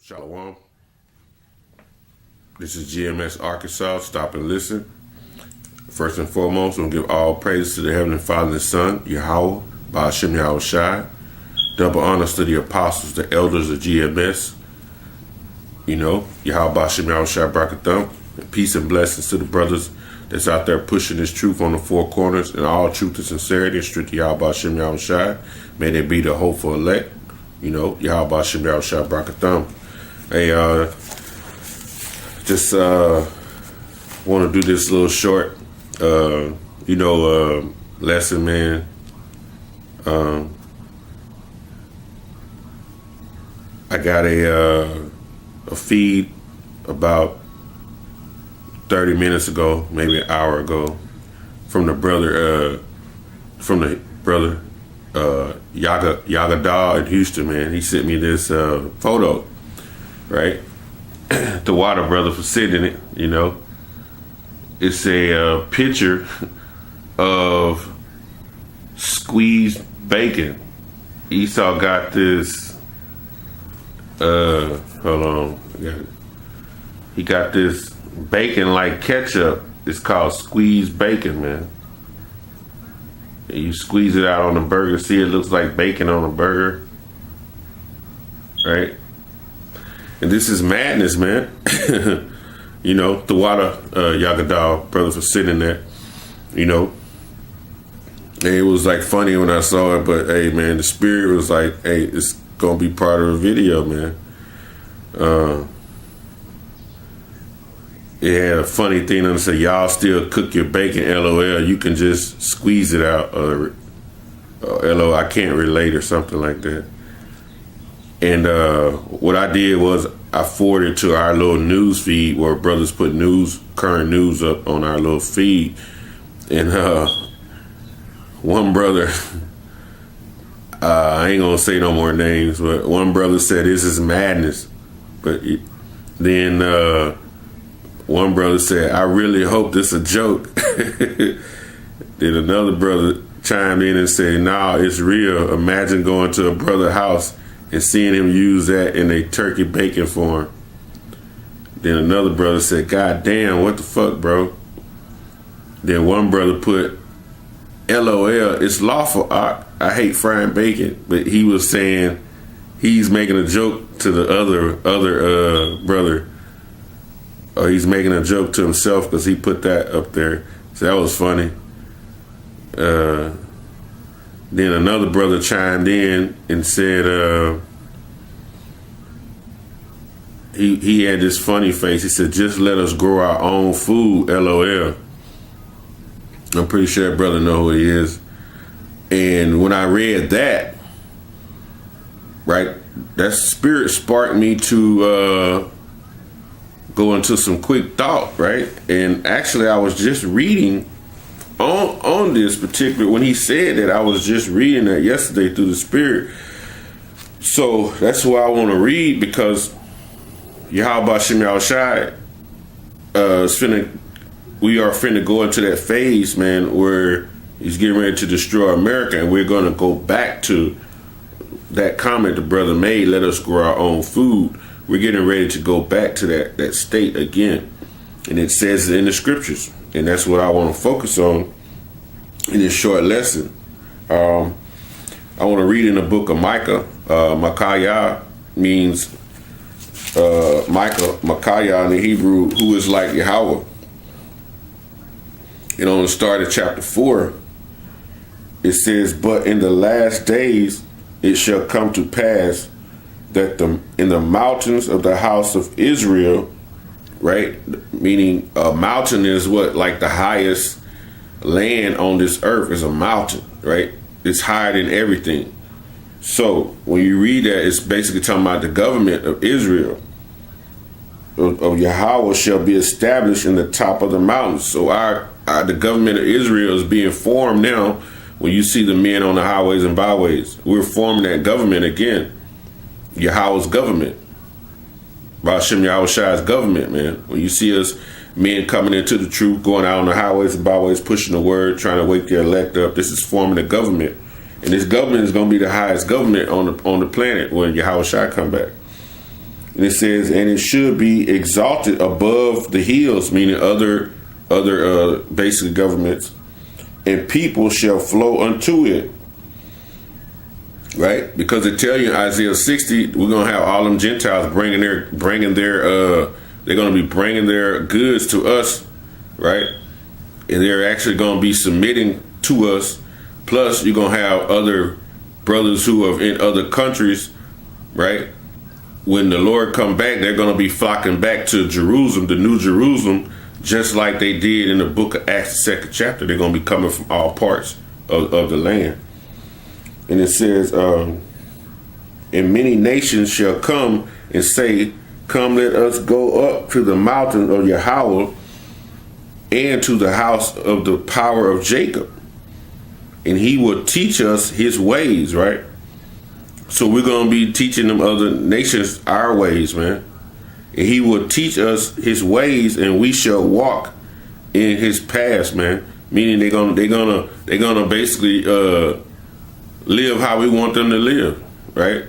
Shalom. This is GMS Arkansas. Stop and listen. First and foremost, I'm going to give all praise to the Heavenly Father and Son, Yahweh, Ba'ashem Yahweh Shai. Double honors to the apostles, the elders of GMS. Yahweh, Ba'ashem Yahweh Shai, Barakatham. And peace and blessings to the brothers that's out there pushing this truth on the four corners and all truth and sincerity and strict Yahweh, Ba'ashem Yahweh Shai. May they be the hopeful elect. Yahweh, Ba'ashem Yahweh Shai, Barakatham. Hey, just want to do this little short, lesson, man. I got a feed about 30 minutes ago, maybe an hour ago, from the brother Yagadah in Houston, man. He sent me this photo. Right, the water brother for sitting it, It's a picture of squeezed bacon. Esau got this. Hold on, he got this bacon like ketchup. It's called squeezed bacon, man. And you squeeze it out on the burger. See, it looks like bacon on a burger, right? And this is madness, man. The water Yagadah brother for sitting there, And it was like funny when I saw it, but hey, man, the spirit was like, hey, it's gonna be part of the video, man. It had a funny thing on it said, y'all still cook your bacon, LOL. You can just squeeze it out, or LOL, I can't relate, or something like that. And what I did was I forwarded to our little news feed where brothers put current news up on our little feed. And one brother, I ain't gonna say no more names, but one brother said this is madness. But then one brother said, I really hope this a joke. Then another brother chimed in and said, nah, it's real. Imagine going to a brother's house and seeing him use that in a turkey bacon form. Then another brother said, God damn, what the fuck, bro? Then one brother put, LOL, it's lawful. I hate frying bacon. But he was saying he's making a joke to the other brother. Or he's making a joke to himself because he put that up there. So that was funny. Then another brother chimed in and said he had this funny face. He said, just let us grow our own food, LOL. I'm pretty sure that brother know who he is. And when I read that, right, that spirit sparked me to go into some quick thought, right? And actually I was just reading on this particular, when he said that, I was just reading that yesterday through the spirit. So that's why I want to read, because Yahweh Ba'ashem Yahweh Shai we are finna go into that phase, man, where he's getting ready to destroy America, and we're going to go back to that comment the brother made, let us grow our own food. We're getting ready to go back to that state again. And it says it in the scriptures. And that's what I want to focus on in this short lesson. I want to read in the book of Micah. Micah means Micah in the Hebrew, who is like Yahweh. And on the start of chapter 4, it says, but in the last days it shall come to pass that in the mountains of the house of Israel, right? Meaning a mountain is what, like the highest land on this earth is a mountain, right? It's higher than everything. So when you read that, it's basically talking about the government of Israel, of Yahweh, shall be established in the top of the mountains. So the government of Israel is being formed now. When you see the men on the highways and byways, we're forming that government again. Yahweh's government. Ba'ashem Yahweh Shai's government, man. When you see us men coming into the truth, going out on the highways and byways, pushing the word, trying to wake their elect up, this is forming a government. And this government is going to be the highest government on the planet when Yahweh Shai come back. And it says, and it should be exalted above the hills, meaning other basically governments, and people shall flow unto it. Right? Because it tell you in Isaiah 60, we're gonna have all them Gentiles bringing their they're gonna be bringing their goods to us, right? And they're actually gonna be submitting to us. Plus, you're gonna have other brothers who are in other countries, right? When the Lord come back, they're gonna be flocking back to Jerusalem, the New Jerusalem, just like they did in the book of Acts, the 2nd chapter. They're gonna be coming from all parts of the land. And it says, and many nations shall come and say, come, let us go up to the mountain of Yahweh and to the house of the power of Jacob. And he will teach us his ways, right? So we're going to be teaching them other nations our ways, man. And he will teach us his ways, and we shall walk in his paths, man. Meaning they're gonna basically live how we want them to live, right?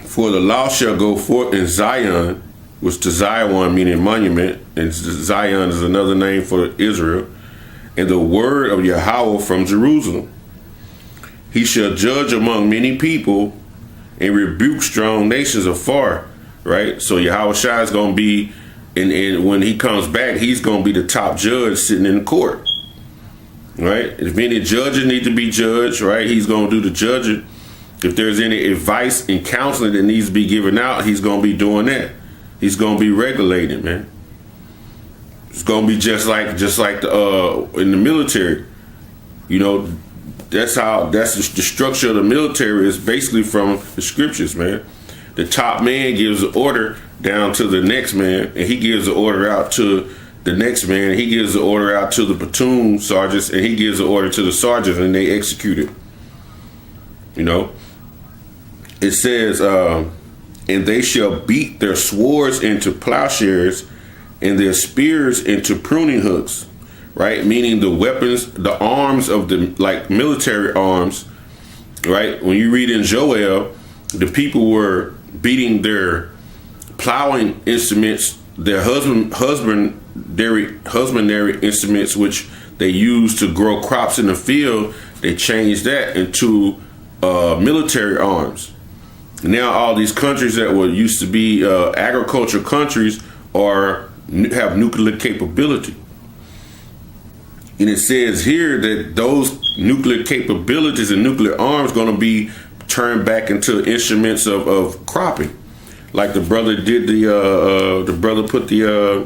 For the law shall go forth in Zion, which to Zion meaning monument, and Zion is another name for Israel, and the word of Yahweh from Jerusalem. He shall judge among many people and rebuke strong nations afar, right? So Yahweh Shai is going to be, and when he comes back, he's going to be the top judge sitting in the court. Right? If any judges need to be judged, right, he's going to do the judging. If there's any advice and counseling that needs to be given out, he's going to be doing that. He's going to be regulating, man. It's going to be just like in the military. You know, that's the structure of the military is basically from the scriptures, man. The top man gives the order down to the next man, and he gives the order out to the next man. He gives the order out to the platoon sergeants, and he gives the order to the sergeants, and they execute it. You know, it says, and they shall beat their swords into plowshares and their spears into pruning hooks, right? Meaning the weapons, the arms of the, like military arms, right? When you read in Joel, the people were beating their plowing instruments, their husbandry instruments, which they use to grow crops in the field. They changed that into military arms. Now all these countries that were used to be agricultural countries have nuclear capability. And it says here that those nuclear capabilities and nuclear arms going to be turned back into instruments of cropping. Like the brother did the brother put the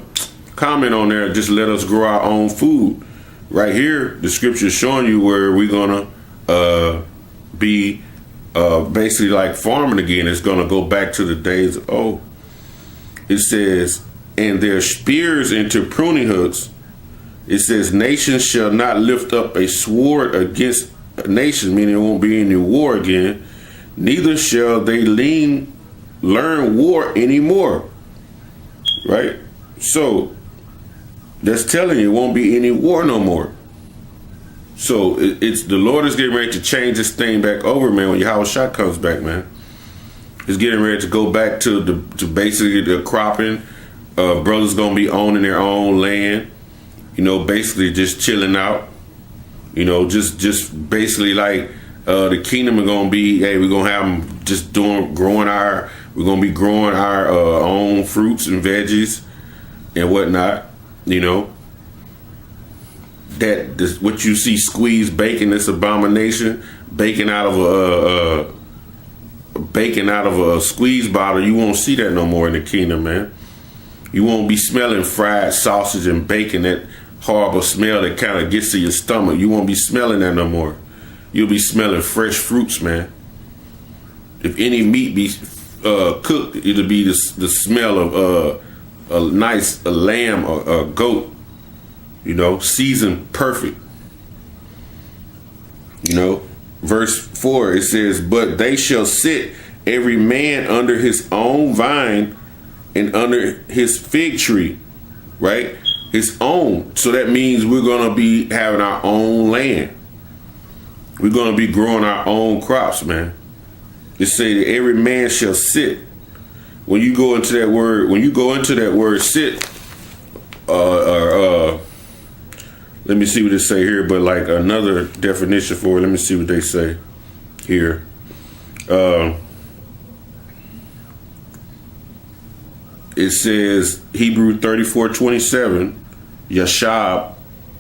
comment on there, just let us grow our own food. Right here, the scripture is showing you where we're gonna be basically like farming again. It's gonna go back to the days of old. It says, and their spears into pruning hooks. It says, nations shall not lift up a sword against a nation, meaning it won't be any war again. Neither shall they learn war anymore, right? So that's telling you it won't be any war no more. So it's the Lord is getting ready to change this thing back over, man. When Yahweh Shai comes back, man, it's getting ready to go back to basically the cropping. Brothers gonna be owning their own land, you know, basically just chilling out, you know, just basically like the kingdom are gonna be, hey, we're gonna have them just we're gonna be growing our own fruits and veggies and whatnot, you know. What you see squeezed bacon, this abomination, bacon out of a squeeze bottle, you won't see that no more in the kingdom, man. You won't be smelling fried sausage and bacon, that horrible smell that kind of gets to your stomach. You won't be smelling that no more. You'll be smelling fresh fruits, man. If any meat be cooked, it'll be the smell of a lamb or a goat, you know, seasoned perfect. You know, verse 4, it says, but they shall sit every man under his own vine and under his fig tree, right? His own. So that means we're going to be having our own land. We're going to be growing our own crops, man. It say that every man shall sit when you go into that word sit, let me see what they say here, but like another definition for it, let me see what they say here. It says Hebrew 34:27, yashab,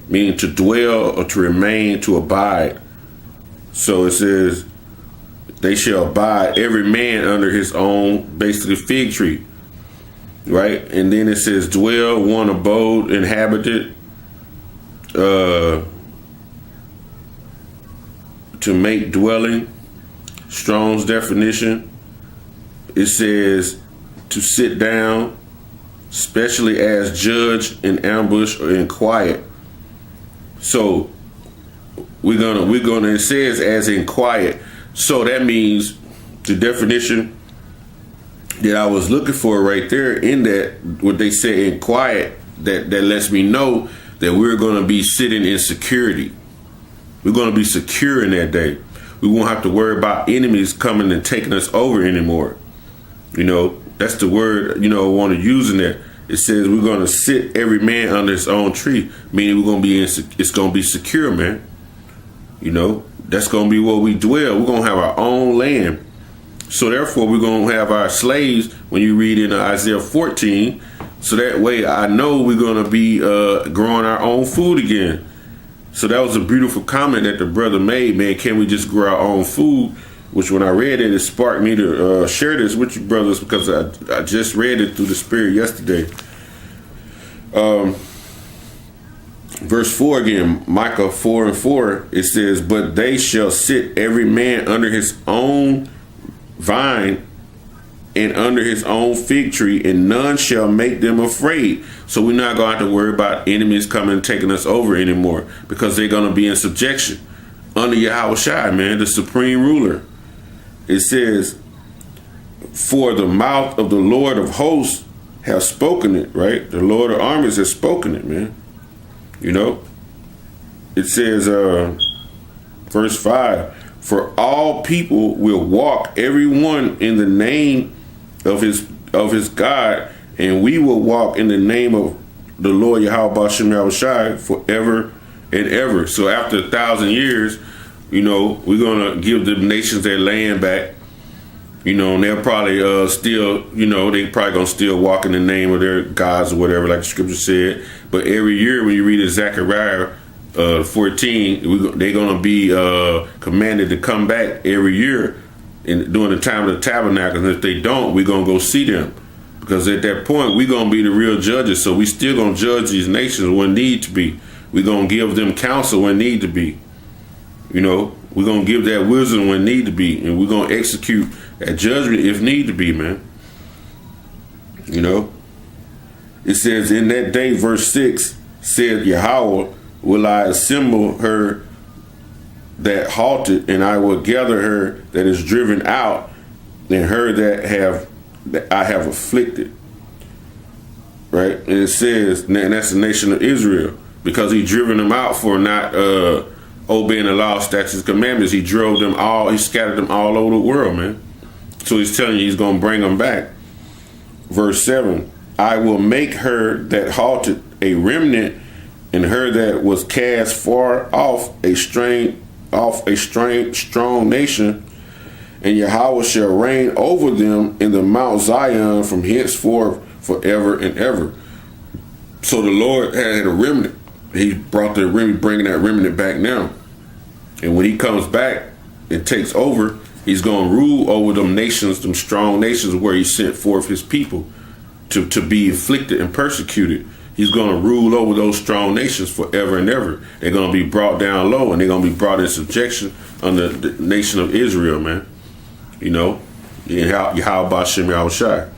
meaning to dwell or to remain, to abide. So it says, they shall abide, every man under his own, basically fig tree, right? And then it says dwell, one abode, inhabited, to make dwelling. Strong's definition, it says to sit down, especially as judge in ambush or in quiet. So we're gonna it says as in quiet. So that means the definition that I was looking for right there in that, what they say in quiet, that lets me know that we're gonna be sitting in security. We're gonna be secure in that day. We won't have to worry about enemies coming and taking us over anymore. You know, that's the word, I want to use in that. It says we're going to sit every man under his own tree, meaning we're going to be it's going to be secure, man. That's going to be where we dwell. We're going to have our own land. So therefore, we're going to have our slaves when you read in Isaiah 14. So that way I know we're going to be growing our own food again. So that was a beautiful comment that the brother made, man. Can we just grow our own food? Which when I read it, it sparked me to share this with you brothers, because I just read it through the Spirit yesterday. Verse 4 again, Micah 4:4, it says, but they shall sit every man under his own vine and under his own fig tree, and none shall make them afraid. So we're not going to have to worry about enemies coming and taking us over anymore, because they're going to be in subjection under Yahushua, man, the supreme ruler. It says, for the mouth of the Lord of hosts have spoken it, right? The Lord of armies has spoken it, man. It says, verse 5, for all people will walk, every one in the name of his God, and we will walk in the name of the Lord Yahweh Bashem Yahushai forever and ever. So after 1,000 years, we're gonna give the nations their land back. And they'll probably still, they probably gonna still walk in the name of their gods or whatever, like the scripture said. But every year when you read in Zechariah 14, they're gonna be commanded to come back every year during the time of the tabernacle. And if they don't, we're gonna go see them, because at that point we're gonna be the real judges. So we still gonna judge these nations when need to be. We're gonna give them counsel when need to be. We're going to give that wisdom when need to be, and we're going to execute that judgment if need to be, man. It says in that day, verse 6, said Yahweh, will I assemble her that halted, and I will gather her that is driven out, and her that I have afflicted. Right? And it says, and that's the nation of Israel, because he driven them out for not obeying the law, statutes, commandments. He drove them all, he scattered them all over the world, man. So he's telling you he's going to bring them back. Verse 7, I will make her that halted a remnant, and her that was cast far off a strong nation, and Yahweh shall reign over them in the Mount Zion from henceforth forever and ever. So the Lord had a remnant. He brought the remnant, bringing that remnant back now. And when he comes back and takes over, he's going to rule over them nations, them strong nations where he sent forth his people to be afflicted and persecuted. He's going to rule over those strong nations forever and ever. They're going to be brought down low, and they're going to be brought in subjection under the nation of Israel, man. Yahweh Bashem Yahushai.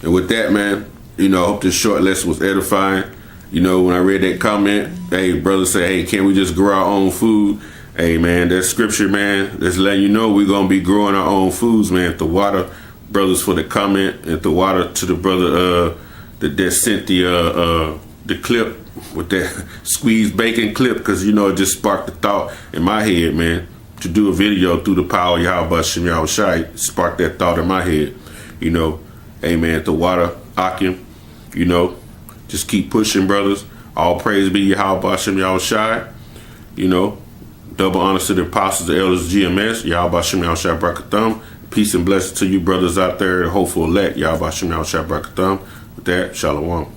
And with that, man, I hope this short lesson was edifying. When I read that comment, hey, brother say, hey, can't we just grow our own food? Hey, man, that scripture, man, that's letting you know we're going to be growing our own foods, man. The water, brothers, for the comment, and the water to the brother that sent the clip with that squeezed bacon clip, because, it just sparked the thought in my head, man. to do a video through the power of Yahweh Shem Yahushai. Sparked that thought in my head. You know, amen. The water Akim, you know, just keep pushing, brothers. All praise be Yahweh Shem Yahushai. You know, double honors to the apostles, the elders, GMS. Yahweh Shem Yahushai Brakatham. Peace and blessings to you brothers out there, hopeful elect. Yahweh Shem Yahushai Brakatham. With that, Shalom.